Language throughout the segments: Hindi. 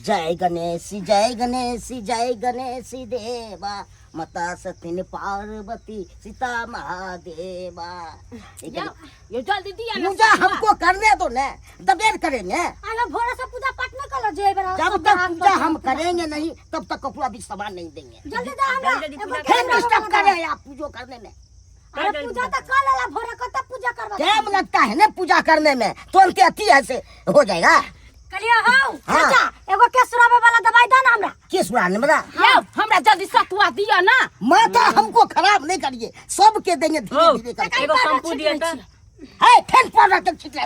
जय गणेश जय गणेश जय गणेश देवा माता सती पार्वती सीता महादेवा। ये जल्दी दिया ना पूजा हमको करने दो ना, दबेर करेंगे। अरे भोरे से पूजा पाठ न करो जे बरा। जब तक पूजा हम करेंगे नहीं तब तक कपूरा भी सामान नहीं देंगे। जल्दी दे हमरा। फिर डिस्टर्ब कर रहे हैं आप पूजा करने में। अरे पूजा तो कर लेला भोरे को तब पूजा करवा। टाइम लगता है ना पूजा करने में, तुरंत अति ऐसे हो जाएगा। कलिया हां चाचा एगो केसुरावे वाला दवाई दा ना हमरा। केसुराने वाला यो हमरा जल्दी सतुआ दिया ना। माता हमको खराब नहीं करिए, सबके देंगे धीरे धीरे करके। एगो शैम्पू दिया था। है फैन पाउडर तक छिट रहा।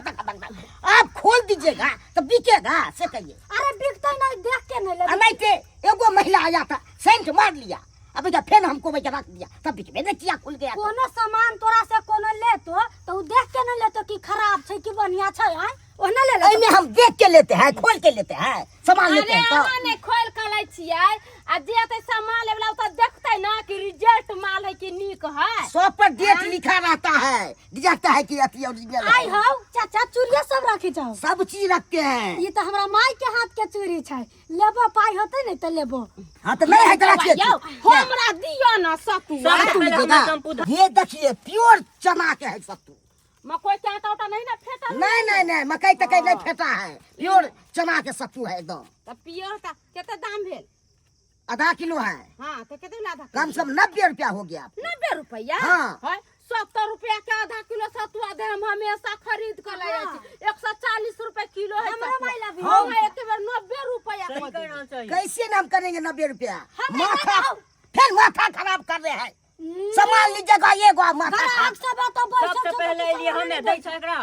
आप खोल दीजिएगा तो बिकेगा से कहिए। अरे बिकता नहीं, देख के नहीं ले। नहीं थे एगो महिला आया था, सेंट मार लिया, अब इधर फैन हमको वही रख दिया, तब बिकबे नहीं किया, खुल गया। कोनो सामान तोरा से कोनो ले तो देख के नहीं ले तो कि खराब छै कि बढ़िया छै। आय ओने ले ले। एमे हम देख के लेते हैं, खोल के लेते हैं, सामान लेते हैं। अरे अहाँ ने खोल के लै छियै आ जे त सामान लेवला त देखतै ना कि रिजल्ट माल है कि नीक है। सब पर डेट लिखा रहता है, दिखता है कि अति ओरिजिनल आई है। हो चाचा चूड़िया सब रखे जाओ। सब चीज रखते हैं। ये तो हमरा माई के हाथ के चूड़ी छै, लेबो पाई होते नहीं तो लेबो। हाँ तो नहीं है तो रखिए। हमरा दियो ना सतुआ। सत्तू लीजिएगा। ये देखिए प्योर चना के है सत्तू। मकोई के आटा उटा नहीं ना फेटा। नहीं नहीं नहीं, मकई तकई नहीं फेटा है, प्योर चना के सत्तू है एकदम। त पियर का केते दाम भेल? आधा किलो है, हां त केते आधा? कम से कम 90 रुपया हो गया। 90 रुपया? हाँ। है 70 रुपया के आधा किलो सतुआ दे हम हमेशा खरीद के ले जाइ छी। 140 रुपए किलो है। हमरा माइला भी। हम एक बार 90 रुपया कर दे। कैसे नाम करेंगे 90 रुपया? माथा फिर माथा खराब कर रहे हैं। सामान लीजिएगा ये गो माथा खराब सब तो बैठ सबसे पहले लिए हमें दै छ एकरा।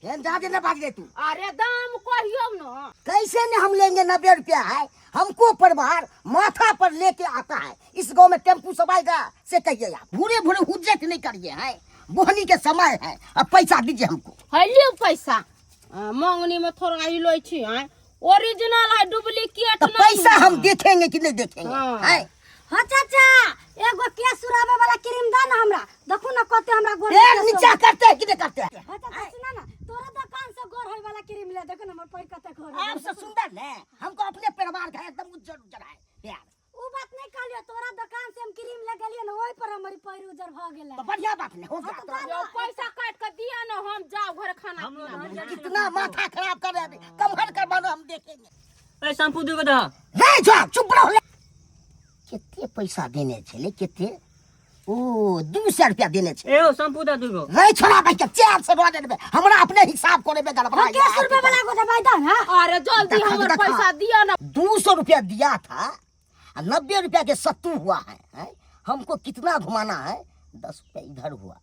फिर जाके न भाग दे तू। अरे दाम कहियो न। कैसे न हम लेंगे 90 रुपया है? हमको परिवार माथा पर लेके आता है। इस गांव में टेम्पू सब आएगा से कहिए आप। भूरे भूरे हुज्जत नहीं करिए हैं, बोहनी के समय है, अब पैसा दीजिए हमको। है लियो पैसा। मंगनी में थोड़ा ही लो छी। है ओरिजिनल है डुप्लीकेट तो नहीं। पैसा हम देखेंगे कि नहीं देखेंगे? हाँ। है हां चाचा एगो केसुरावे वाला क्रीम दा ना हमरा। देखो ना कते हमरा गोर पैर नीचा करते हैं कि नहीं करते हैं? हां चाचा सुना ना, तोरा दुकान से गोर होय वाला क्रीम ले। देखो ना हमर पैर कते गोर है। आपसे सुंदर ने हमको अपने परिवार का एकदम उज्जवल उज्जवल है प्यार। ऊ बात नहीं कहलियो, तोरा दुकान से हम क्रीम ले गेलियो ना, ओई पर हमर पैर उजर भ गेलै। तो बढ़िया बात नहीं हो गया। जो पैसा काट के दिया ना, हम जाओ घर खाना पीना। कितना माथा खराब कर रहे हैं, कम हर कर मानो हम देखेंगे। ए शैम्पू दुगो दा। नहीं जा चुप रहो। कितने पैसा देने छे? कितने? ओ 200 रुपया देने छे। एओ शैम्पू दा दुगो। नहीं छोड़ा भाई के 400 रुपया देबे, हमरा अपने हिसाब करे में गड़बड़ा गया। केसुरावे वाला को दवाई दा ना। अरे जल्दी देखा, हमर देखा। पैसा दिया ना। 200 रुपया दिया था, 90 रुपया के सत्तू हुआ है? हमको कितना घुमाना है? 10 रुपया इधर हुआ,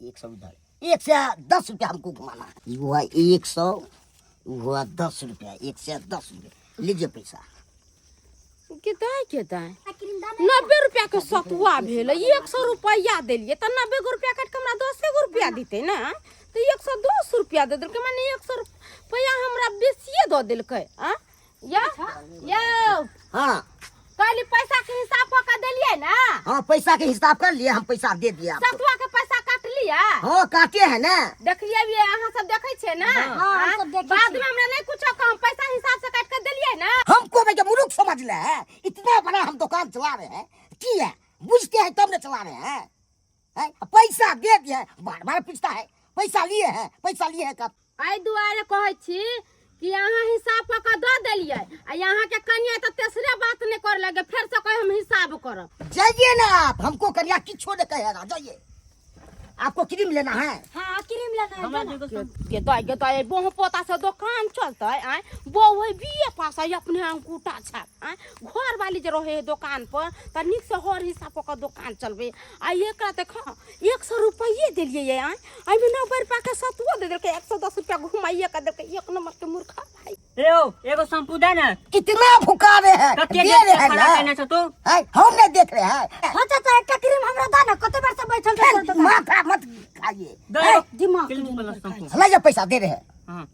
100 इधर, 1 से 10 रुपया हमको घुमाना है। ये हुआ 100, हुआ 10 रुपया, 1 से 10 रुपया। लीजिए पैसा। कितना 90 रुपया के सतुआ भेल, 100 रुपया देलिए त 90 रुपया काट के हमरा 10 रुपया दीते ना, तो 110 रुपया दे देलकै। माने 100 रुपया हमरा बेसिए दऽ देलकै। यो हाँ कहली पैसा के हिसाब क के देलिए ना। हाँ पैसा के हिसाब कर लिए, हम पैसा दे दिया आपको। सतुआ के पैसा काट लिया। हाँ काटे है ना। देखिए भी अहाँ सब देखै छे ना। हाँ, हम सब देखै बाद छी। में हमरा नहीं कुछ कम पैसा हिसाब से काट के देलिए ना। हमको भैया मुरुख समझ ले है, इतना बड़ा हम दुकान चला रहे हैं, की है बुझते हैं तब न चला रहे हैं। पैसा दे दिए, बार बार पूछता है पैसा लिए हैं, पैसा लिए हैं कब? आई दुआरे कहै छी कि अहाँ हिसाब क के दऽ देलिए आ यहाँ के कनिया त तेसरे बात नहीं कर लगे, फिर से कहे हम हिसाब करब। जाइए ना आप, हमको कन्या किछो नहीं कहेगा, जाइए। आपको क्रीम लेना है? हां क्रीम लेना है हमरा ना। दुगो के दाई बहु पोता से दुकान चलते। आय बहु बीए पास है, अपने अंगूठा छाप। आय घर वाली जे रहे दुकान पर त निक से हर हिसाब क के दुकान चलबे। आ एकरा देख 100 रुपये देलिए। आय अइमे 90 रुपया के सतुआ दे देलकै, 110 रुपया घुमाइए के देलकै। एक नंबर के मूर्खा भाई। एओ एगो शैम्पू दा ना। कितना भुका रहे हैं, कते दे रहे हैं खड़ा ना। करना छ तू। हम नहीं देख रहे हैं। हां चाचा एक क्रीम हमरा दा ना, कते बार से बैठल फिर माथा मत खाइए। दा दिमाग क्लिनिक वाला शैम्पू। लाइए पैसा दे रहे हैं। हां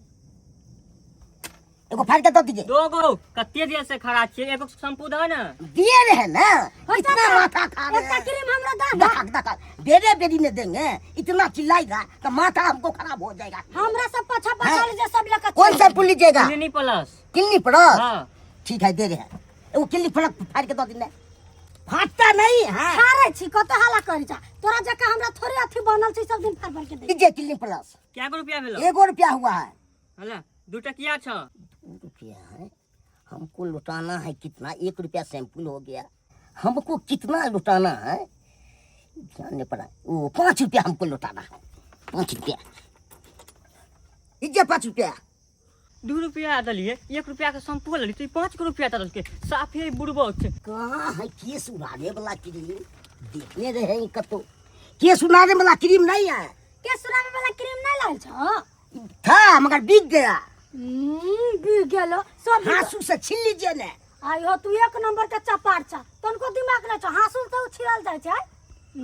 एगो फाड़ के दो दीजिए। दोगो कते देर से खड़ा छिए, एगो शैम्पू दा ना। दिए रहे हैं ना, इतना माथा खा रहे एक हैं। क्रीम हमरा दा ना। दखा दखा बेरे बेरी में देंगे, इतना चिल्लाएगा तो माथा हमको खराब हो जाएगा। हमरा सब पछा पछा ले सब लगा। कौन सा पुल लीजिएगा? Clinic plus. Clinic plus. हां ठीक है दे रहे हैं वो किल्ली फड़क फाड़ के दो दिन ने फाटता नहीं है फाड़े छी कत हाला करी जा तोरा जका हमरा थोड़े अथी बनल छै सब दिन फाड़ फाड़ के दे दीजिए किल्ली प्लस क्या को रुपया भेलो 1 रुपया हुआ है हला 2 टकिया छ 2 रुपया है हमको लुटाना है कितना 1 रुपया सैंपल हो गया हमको कितना लुटाना है जानने पड़ा वो 5 रुपया हमको लुटाना है 5 रुपया दीजिए 5 रुपया 2 रुपया दलिए 1 रुपया के शैम्पू लली तो 5 रुपया दल के साफे बुड़बो छे कहाँ है केस उड़ाने वाला क्रीम देखने रहे हैं कतो केस उड़ाने वाला क्रीम नहीं है के सुरामे वाला क्रीम नहीं लाल छ था मगर बिक गया बिक गेलो सब हाँसू से छीन लीजिए ने आई हो तू एक नंबर के चपार छ तनको दिमाग नहीं छ हाँसू तो छिड़ल जाय छै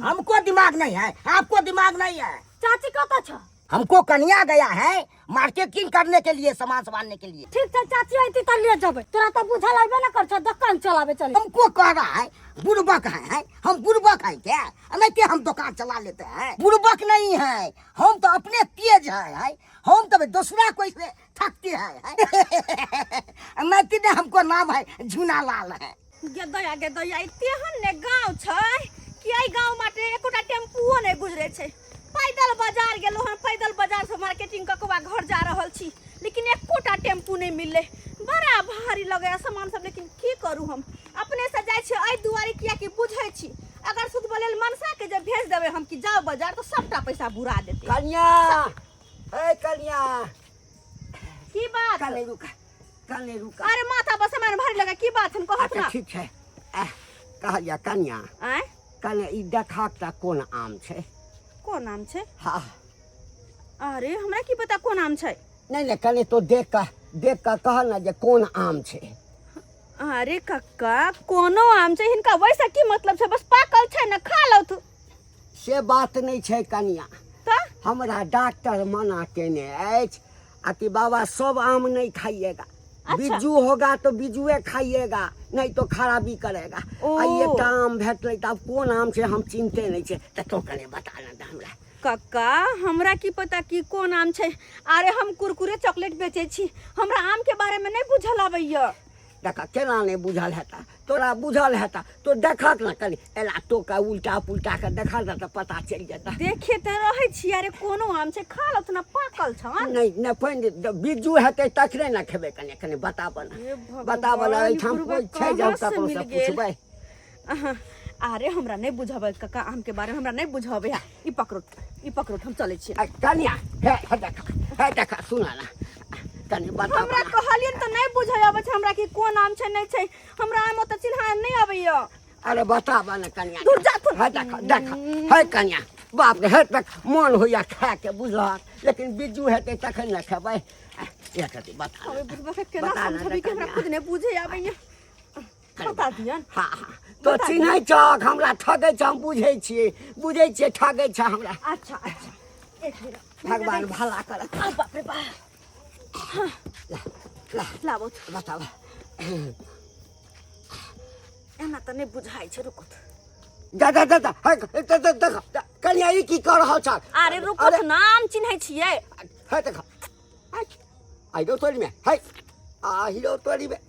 हमको दिमाग नहीं है आपको दिमाग नहीं है चाची कत छ हमको कन्या गया है मार्केटिंग करने के लिए सामान संभालने के लिए ठीक छै चाची आइती त ले जबै तोरा त बुझल आइबे न कर छ दुकान चलावे चली हमको कह रहा है बुड़बक है हम बुड़बक है क्या नहीं कि हम दुकान चला लेते हैं बुड़बक नहीं है हम तो अपने तेज है हम तो दूसरा कोई से थकते हैं नहीं ने हमको नाम है झूना लाल है गेदया तेहन ने गाँव छै कि एहि गाँव माटे एकोटा टेम्पुओ नहीं गुजरे छै पैदल बाजार गेलो हन पैदल बाजार से मार्केटिंग ककवा घर जा रहल छी लेकिन एकोटा टेम्पू नहीं मिलले बड़ा भारी लगे सामान सब लेकिन की करू हम अपने से जाय छी एहि दुआरे किया कि बुझै छी अगर शुद्ध बोलेल मनसा के जे भेज देबे हम कि जाओ बाजार तो सबटा पैसा बुरा देते कन्या ए कन्या की बात कल नहीं रुका अरे माथा बस मन भारी लगा की बात हम कहत ना ठीक है कहलिया कन्या आय कन्या ई देखाकटा कोन आम छै कोन नाम छै हाँ अरे हमरा की पता कोन नाम छै नहीं कने तो देख कर कह ना जे कोन आम छै अरे कक्का कोनो आम छै हिनका वैसा की मतलब छै बस पाकल छै ना खा लो तू से बात नहीं छै कन्या त हमरा डॉक्टर मना केने अछि आ कि बाबा सब आम नहीं खाइएगा बिज्जू होगा तो बिज्जुए खाइएगा नहीं तो खराबी करेगा आ ये आम भेटले त कोन आम छै हम चिंते नहीं छै त तो कने बता ना हमरा कक्का हमरा की पता की कोन आम छै अरे हम कुरकुरे चॉकलेट बेचे छी हमरा आम के बारे में नहीं बुझल आबैया देखा केना नहीं बुझल हेता तोरा बुझल हेता तो देखक ना कनी एला तो का उल्टा पुल्टा के देखा त पता चल जाता देखे त रहै छी अरे कोनो आम छै खा लत ना पाकल छ नहीं पहिने बिज्जू हेतै तखने ना खेबे कने बताबऽ ना बताबऽ ना एठाम कोई छै जे हम ककरो से पूछबै अरे हमरा नहीं बुझाबे कक्का आम के बारे में हमरा नहीं बुझाबे ई पकड़ो हम चले छी कन्या हे देखा सुना ना कने बता हमरा कहलियन त नहीं बुझै आबै छै हमरा की कोन आम छै नहीं छै हमरा आम त चिन्हा नहीं आबैया अरे बताबऽ ना कन्या दूर जा तू हे देखा हे कन्या बाप रे हे तक मन होइया खाए के बुझल लेकिन बिज्जू हेतै तखन ना खेबै एक रति बता अबे बुझबा के केना समझबी कि हमरा खुद नहीं बुझै आबैया बता दियन हाँ तो चिन्है छक हमरा ठगै छ हम बुझै छियै ठगै छ हमरा अच्छा एक मिनट भगवान भला करत बाप रे बाप लाबो बताब एना त नहीं बुझाइ छै रुको कन्या ई की कर रहल छ अरे रुको नाम चिन्है छियै हे देख आई दो तोरी में है आ हिरो तोरी में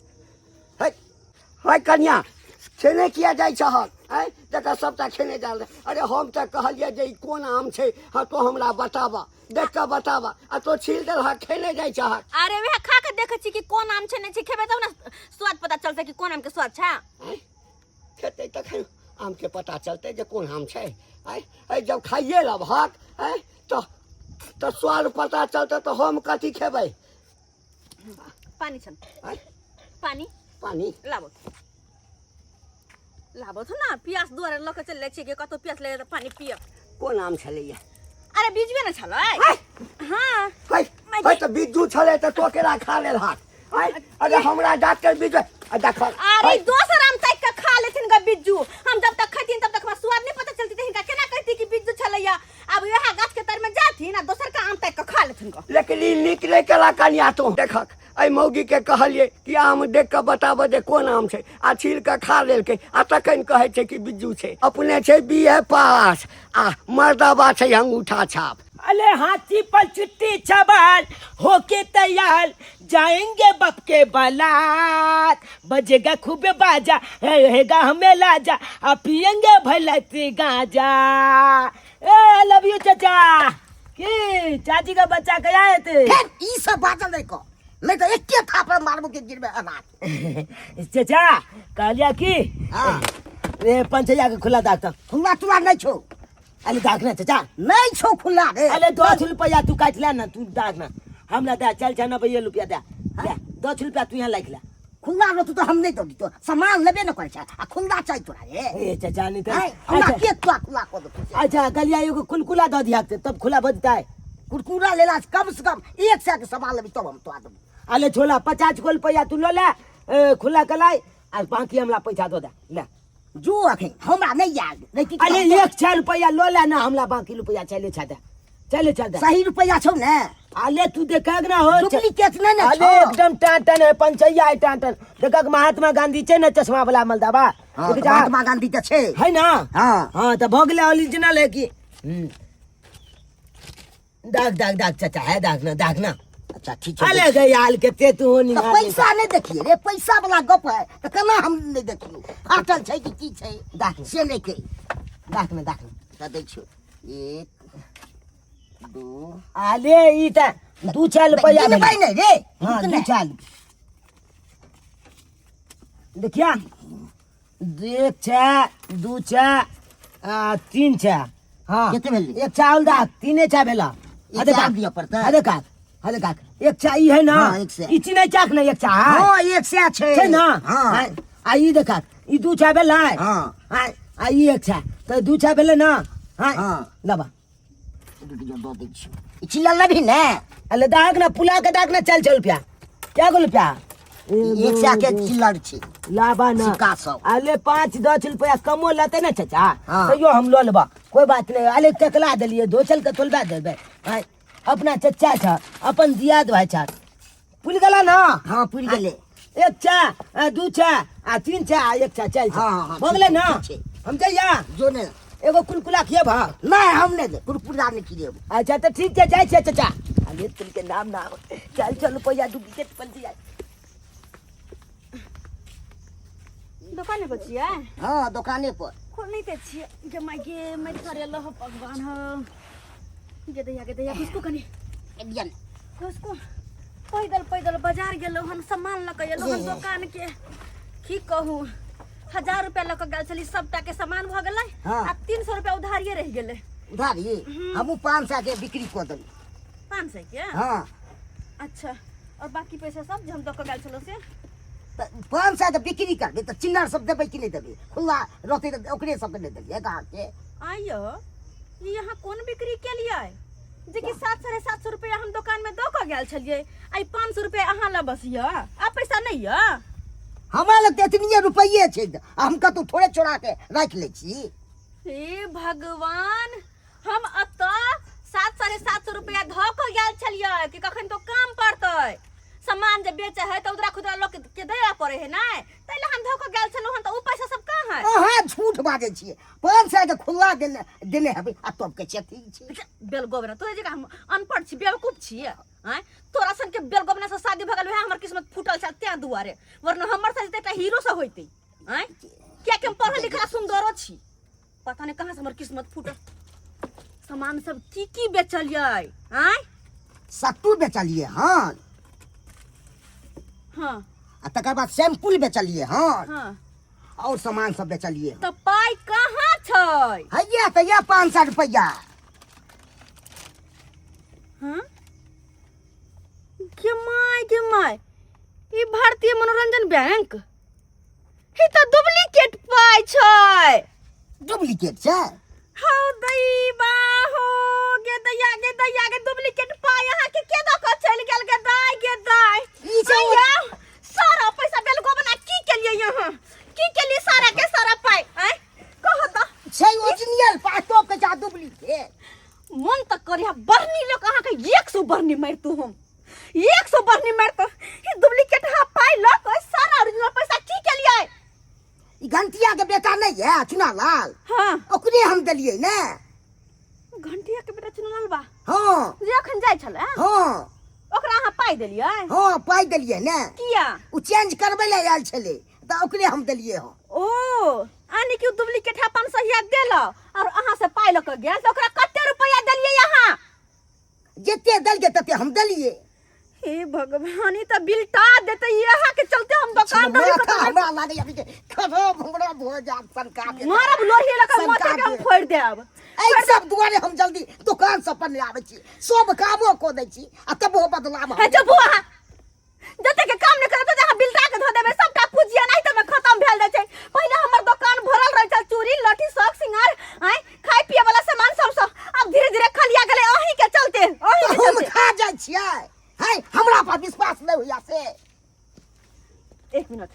है कन्या खेने किया जाय छहक है देखा सबटा खेने जा अरे हम त कहलिए जे ई कोन आम छै हाँ तो हमरा बताबा देख के बताबा आ तो छील देल हा खेने जाय छहक अरे वह खा के देखे छी कि कोन आम छै नहीं छै खेबे तब ना स्वाद पता चलते कि कोन आम के स्वाद छै खेते तखन आम के पता चलते जे कोन आम छै है जब खाइए लबहक है तो स्वाद पता चलते तो हम कथी खेबै पानी छन पानी लाबो तो ना पियास दुआरे लके चल छी के कतो पियास ले पानी पिय कोन आम छलैया अरे बीजवे ना छलै हां है तो बिज्जू छलै त तो केरा खा लेल हाथ अरे हमरा डॉक्टर बिज्जू देख अरे दोसर आम तक के खा लेथिन ग बिज्जू हम जब तक खैतिन तब तक हमरा स्वाद नहीं पता चलती त हिनका केना कहती कि बिज्जू छलैया अब यहा गाछ के तर में जाथिन आ दोसर का आम तक के खा लेथिन ग लेकिन ई निकले केला कनिया तो देखक आई मौगी के कहलिए कि आम देख के बताबो जे कोन आम छै आ छील के खा लेलकै आ तखन कहै छै कि बिज्जू छै अपने छै बीए पास आ मर्दाबा छै अंगूठा छाप अले हाथी पर चुट्टी छबाल होके तैयार जाएंगे बाप के बालात बजेगा खूब बाजा रहेगा हमें लाजा अब पियेंगे भलती गाजा। ए लव यू चाचा की चाची का बच्चा गया है थे ई सब बात नहीं को मैं तो एक थापड़ मारबो के गिर में अनाथ चाचा कहलिया की हां ए पंचैया के खुला दाग तक खुला तुला नहीं छो अले दागना चाचा नहीं छो खुला रे अले 2 रुपया तू काट ले ना तू दागना हमरा दे चल 96 रुपया दे 2 रुपया तू यहाँ लिख ले खुला रो तो हम नहीं दोगी तो सामान लेबे न करे छ आ खुला चाहिए तोरा रे ए चाचा नहीं तो हमरा के तो खुला को दो अच्छा गलिया एगो कुलकुला दे दिया तब खुला बजता है कुरकुरा लेला कम से कम 1 सौ के सामान लेबी तब हम तो आदम अले छोला 50 को रुपया तू ले खुला कलाई और बाकी हमला पैसा दो दे ले जो अखन हमरा नहीं याद नहीं की अरे 1 रुपया लो ले ना हमला बाकी रुपया चले छा दे चले चल दे सही रुपया छौ ने अले तू देखा ना हो डुप्लीकेट नहीं ना अले एकदम टाटन है पंचैया है टाटन देखा महात्मा गांधी छे ना चश्मा वाला मलदाबा महात्मा गांधी तो छे है ना हां हां तो भोगले ओरिजिनल है की दाग दाग दाग चाचा है दाग ना अच्छा ठीक है अले गई हाल के ते तू नहीं तो पैसा नहीं देखिए रे पैसा वाला गप है तो केना हम नहीं देखियो फाटल छै कि छै दाग से नहीं के दाग ना तो दै छियो 1 2 अले ई त 2 रुपया देबै नहीं रे हां 2 देखिया 2 3 हां केते भेल एक चावल दाग 3 चा भेला अदे काट दिया पड़ता अदे काट एक चा ई है ना हाँ, एक से। ई चिनै चाक ना एक चा हां 1 से छै ना हां आ ई देखा ई 2 चा भेला हां आ ई एक चा तो 2 चा भेले ना हां हां लबा दो दै छियो चिल्ला लभी ने अले दाग ना पुला के दाग ना चल रुपया क्या गो रुपया 1 से के चिल्लर छी लाबा ना सिक्का सब अले 5-10 रुपया कमो लेते ना चाचा हाँ। तैयो हम लो लेबा कोई बात नहीं अले टकला देलिए 2 के तोलबा देबे अपना चच्चा छ अपन दियाद भाई छ पुल गला ना हां पूरी गेले 1 चा 2 चा 3 चा 1 चा चल हाँ, हो गेले ना ठीक छै। हम जइया जो ने एगो कुलकुला खिए भा नहीं हम नहीं दे कुरकुरा नहीं खिले अच्छा तो ठीक है जाय छै चाचा अले तुम के नाम ना चल रुपया डुप्लीकेट पल दिया दोकाने पर छियै हां दुकाने पर खोल नहीं ते छियै जे मैं करे लो भगवान हो के दैया किसको कनी एडियन उसको पैदल बाजार गेलो हन सामान ल के एलो हन दुकान के की कहू 1000 रुपया ल के गेल छली सबटा के सामान भ गेलै हाँ। आ 300 रुपया उधारिये रह गेलै उधारी हमू 500 के बिक्री कर दली 500 के हां अच्छा और बाकी पैसा सब जे हम द के गेल छलो से 500 के बिक्री करबे तो चिल्लर सब देबे कि नहीं देबे खुला रहते तो ओकरे सब के नहीं देबे कहा के आइयो ये यहाँ कौन बिक्री के लिए जे कि 700-750 रुपया हम दुकान में दो के गेल छलिए आई 500 रुपया अहाँ ला बस य आ पैसा नहीं य हमरा लग तो इतनी रुपये छे हम का तो थोड़े चोरा के रख ले छी हे भगवान हम अत 700-750 रुपया धो के गेल छलिए कि कखन तो काम पड़तै सामान जे बेचे है तो उधरा खुदरा लोग के देया पड़े है ना तैले हम धो के गेल छलो हन तो उ पैसा सब कहां है ओहा झूठ बाजे छी 500 के खुला देने हबे आ तब के ठीक छी बेल गोबरा तोरे जगह हम अनपढ़ छी बेवकूफ छी हैं तोरा सन के बेल गोबना से शादी भगल है हमर किस्मत फूटल छ त्या दुआरे वरना हमर साथे एकटा हीरो से होइते हैं क्या के हम पढ़ल लिखल सुंदरो छी पता नहीं कहां से हमर किस्मत फूटल सामान सब की बेचलिए हैं सत्तू बेचलिए हां हां आ तकर बाद शैम्पूल बेचलिए हां हां और सामान सब बेचलिए तो पाई कहां छै हैया तो या 500 रुपया हां के माय ई भारतीय मनोरंजन बैंक ही तो डुप्लीकेट पाई छै डुप्लीकेट छै हौ दैबा हो गे दैया गे डुप्लीकेट पाई अहाँ के द के चल गेल गे दाई ई छै सारा पैसा बेल को बना की के लिए यहाँ की के लिए सारा के सारा पाई हैं कहो तो छै ओरिजिनल पातो के जा डुप्लीकेट मन तक करिया बरनी लोग अहाँ के 100 बरनी मारतू हम 100 बरनी मारतो ई डुप्लीकेट हा पाई लो तो सारा ओरिजिनल पैसा की के लिए ई घंटिया के बेटा नहीं है चुनालाल हां ओकरे हम देलिए ने घंटिया के बेटा चुनलाल बा हाँ जे अखन जाइ छले हाँ ओकरा अहाँ पाइ देलियै हाँ पाई दिलिए ने किया उ चेंज करबे ले आयल छले त ओकरे हम दिलिए हँ ओ आनी कि डुप्लीकेट अपन सहिया देल और अहाँ से पाइ ल के गेल त ओकरा कते रुपया देलियै अहाँ जते दल के तते हम दिलिए हे भगवान ई त बिलटा देते यहाँ के चलते हम दुकान माथा हमरा लागे अभी के खराब हमरा भो जात सरकार के मारब लोही लगा माथा के हम फोड़ देब एहि सब दुआरे हम जल्दी दुकान से अपन ले आबै छी सब कामो को दै छी आ तबो बदलाव हे चुप हुआ जते के काम नहीं करते जहाँ बिलटा के धो देबे सबटा पूजिया नहीं त में खत्म भेल जाय छै पहले हमर दुकान भरल रह छै चूड़ी लठी शौक सिंगार आय खाय पिए वाला सामान सब अब धीरे धीरे खलिया गेले अही के चलते हम खा जाय छियै है हमरा पर विश्वास नहीं होइया से एक मिनट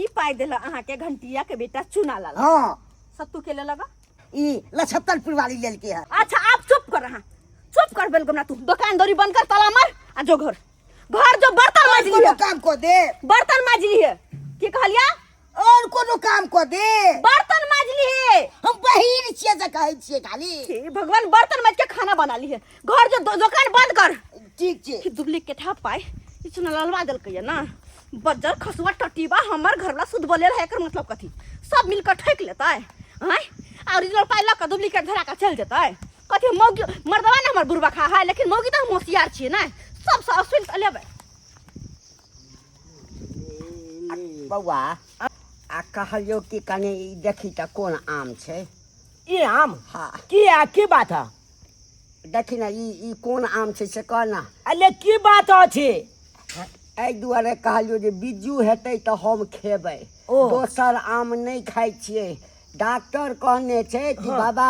ई पाइ देला अहाँ के घंटिया के बेटा चुना लाला हां सत्तू के ले लगा ई लछत्तरपुर वाली लेल के है अच्छा आप चुप कर रहा चुप कर बेलगुना तू दुकान दौरी बंद कर ताला मार आ जो घर घर जो बर्तन मांज कोनो लिया काम को दे बर्तन मांज लिए की कहलिया और कोनो काम को दे बर्तन मांज लिए हम बहिर छियै जे कहै छियै खाली हे भगवान बर्तन मांज के खाना बना लिए घर जो दुकान बंद कर ठीक छै कि डुप्लीकेट हा पाए ई चुना ललवा देल के ना बज्जर खसुआ टटीबा हमर घर ला सुध बोले रहे एकर मतलब कथी सब मिलकर ठेक लेता है ओरिजिनल पाइ लक डुप्लीकेट धरा के चल जेतै कथी मौगी मर्दवा ने हमर बुरबा खा है लेकिन मौगी त हम होशियार छियै ना सब से असुल लेबै बौआ आ कहलियो कि कनी देखी त कोन आम छै ई आम हाँ की बात है देखी ना ई कोन आम छै से कहना अले की बात अछि एहि दुआरे कहलियो जे बिज्जू हेतै त हम खेबै ओ। दोसर आम नहीं खाइ छियै डॉक्टर कहने छै कि बाबा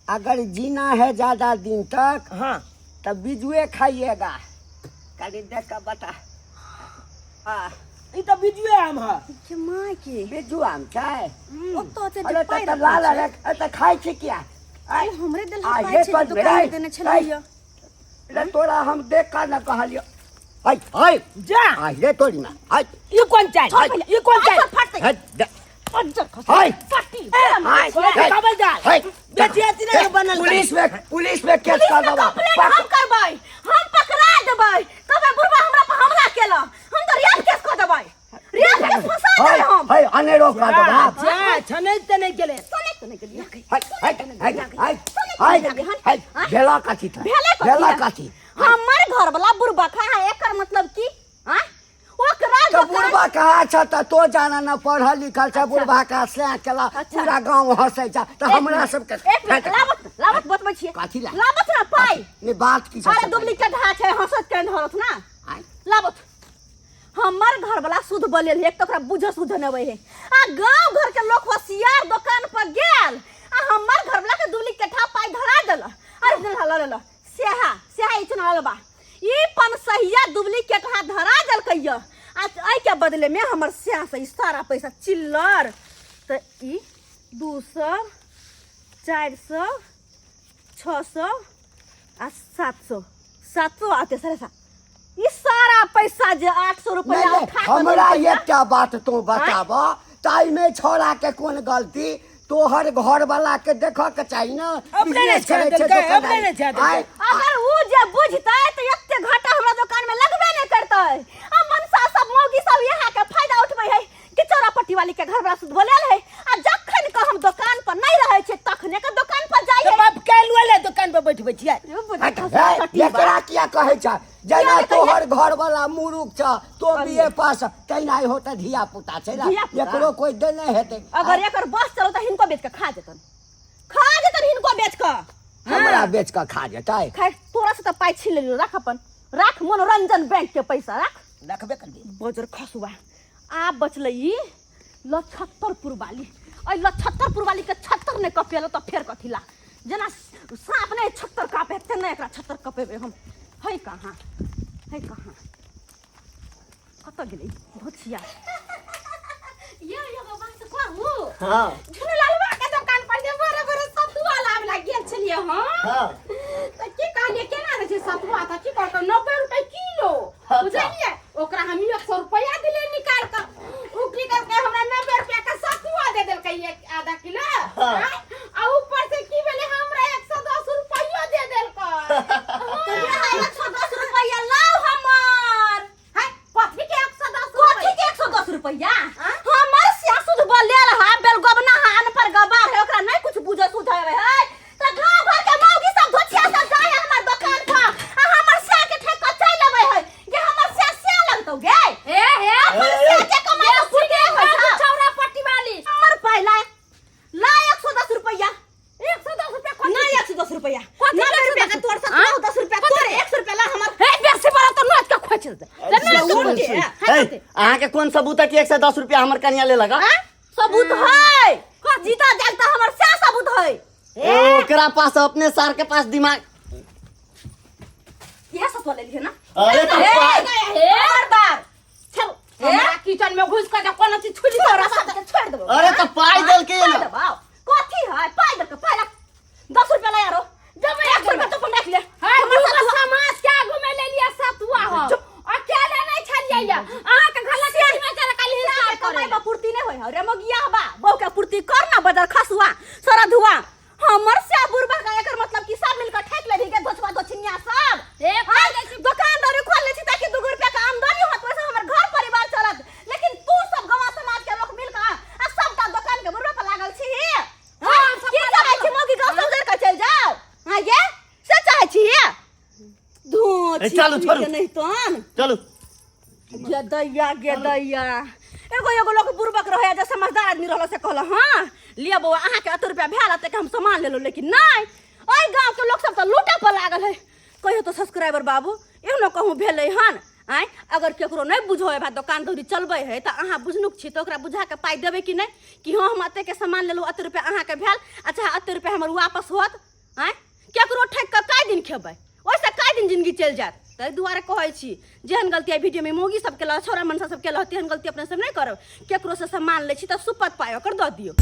अगर जीना है ज्यादा दिन तक हाँ तो बिजुए खाइएगा कनी देख के बता ई त बिजुए आम है के माय के बिज्जू आम छै ओतो से अरे पाइ त लाल त खाइ छी क्या आई हमरे दिल आ, पाइ ये छै तो दुकान मेरा- देने छलिए रे तोरा हम देख कर न कहलियो हाय हाय जा आ रे तोरी में हाय ई कोन चाहिए ई कोन चाहिए फटते हाय बज्जर खसुआ हाय फटी हाय खबरदार हाय बेटी अति नहीं बनल पुलिस में केस कर दबा हम करबै हम पकड़ा देबै कबे बुढ़वा हमरा पर हमला केला हम तो रेप केस कर देबै रेप केस फंसा हाय देबै हम हाय अनेरो कर दबा जा छनै त नहीं गेले सोने तो नहीं गेलिए हाय हाय हाय हाय हाय भेला काची था भेला काची हमर घर वाला बुढ़वा खा है एकर मतलब की हां ओकरा तो बुढ़वा कहा छ त तो जाना न पढ़ल लिखल छ बुढ़वा का से केला पूरा गांव हंसै छ त हमरा सब के एक मिनट लावत बतबै छियै काची ला लावत ना पाइ ने बात की अरे डुप्लीकेट हाथ है हंसत के धरत ना लावत हमर घर वाला शुद्ध बोले एक तो ओकरा बुझ सुध नबै है आ गांव घर के लोग होशियार दुकान पर गेल आ हमर घर वाला के डुप्लीकेट हा पाइ धरा देल अरे ल सेहा इतना लबा ई पन सहिया डुप्लीकेट हा धरा देल कहियो आ आई के बदले में हमर सेहा से सारा पैसा चिल्लर त ई 200 400 600 आ 700 आते सारे ई सारा पैसा जे 800 रुपया उठा के हमरा देलकै एकटा बात तू बताब ताई में छोरा के कोन गलती तोहर घर वाला के देख के चाहिए ना अपने ने छोड़ देलकै, अपने ने छोड़ देलकै। अगर उ जे बुझतै त एते घाटा हमरा दुकान में लगबे नहीं करतै आ मनसा सब मौगी सब यहाँ के फायदा उठबै है कि चौरापट्टी वाली के घर वाला सुध बोलेल है आ जखन के हम दुकान पर नहीं रहै छै तखने के दुकान पर जाई है बाप काल्हि वाले दुकान पर बैठबै छियै एकरा किया कहे छ जेना तोहर घर वाला मुरुख छ तो बीए पास तैना होता धिया पुता छै ना धिया-पुता? एकरो कोई देने हेतै अगर एकर बस चलो त हिनको बेच के खा जेतन हिनको बेच के हमरा बेच के खा जेतै खैर तोरा से त पाइ छीन लेलियो राख अपन राख मनोरंजन बैंक के पैसा राख रखबे कर दे बजर खसुआ आ बचलै ई लछत्तरपुर वाली ओइ लछत्तरपुर वाली के छत्तर ने कपेलो त फेर कथिला जेना सांप ने छत्तर कापे तेना एकरा छत्तर कपेबे हम है कहाँ कत गेलै भोछिया यो बाबा से कहू हां झुन लालवा के दुकान पर जे बड़े बड़े सतुआ लाब ला गेल छलिए हां त की कहलिए केना रे छै सतुआ त की कहत 90 रुपए किलो बुझलिए ओकरा हम 100 रुपया दिले निकाल के उकरी करके हमरा 90 रुपया का सतुआ दे देलकै एक आधा किलो आ ऊपर से की भेले हमरा 110 रुपया दे देलकै अहाँ के कौन सबूत है कि 110 रुपया हमर कन्या ले लगा? सबूत है का जीता जागता हमर से सबूत है ओकरा पास अपने सर के पास दिमाग। यह सब ले लिए ना। अरे तो बार चल हमरा किचन में घुस के कोनो चीज छुली तो रास्ता के छोड़ देबो। अरे तो पाई देल के ना कथी है पाई दे के पहला 10 रुपया ले यारो जब 1 रुपया तो अपन रख ले हमर समाज के आगू में ले लिया सतुआ हो अकेले नहीं छलिए या आहा के गलती में चला काली ना कमाई बा पूर्ति नहीं होय रे मगिया बा बौ के पूर्ति कर ना बाजार खसुआ सारा धुआ हमर से बुरबा का एकर मतलब कि सब मिलकर ठेक ले के दोछवा दोछिया सब दुकानदारी खोल ले छी ताकि 2 रुपया का आमदनी होत वैसे हमर घर परिवार चलत लेकिन तू सब गांव समाज के लोग मिलकर आ सबटा दुकान के बुरबा पर लागल छी हां की चाहे छी मोगी गांव सब कर चल जाओ हां ये से चाहे छी धो छी चलो छोड़ो नहीं तोन चलो गे दैया एगो लोग बुरबक रहे जे समझदार आदमी रहल से कहल हां लिया बउआ अहाँ के 8 रुपया भेल त हम सामान लेलो लेकिन नहीं ओइ गांव के लोग सब त लूटा पर लागल है कहियो तो सब्सक्राइबर बाबू एहनो कहूं भेलै हन आय अगर केकरो नहीं बुझो है दुकान दौरी चलबे है त अहाँ बुझनुक छी तो ओकरा बुझा के पाई देबे कि नहीं कि हां हम अते के सामान लेलो 8 रुपया अहाँ के भेल अच्छा 8 रुपया हमर वापस होत आय केकरो ठक के काय दिन खेबै ओइसे काय दिन जिंदगी चल जात ताहि दुआरे कहै छी जेहन गलती वीडियो में मोगी सब केला छोरा मनसा सब केला तेहन गलती अपने सब नहीं करब केकरो से सामान ले छी त सुपत पाय ओकर द दियो।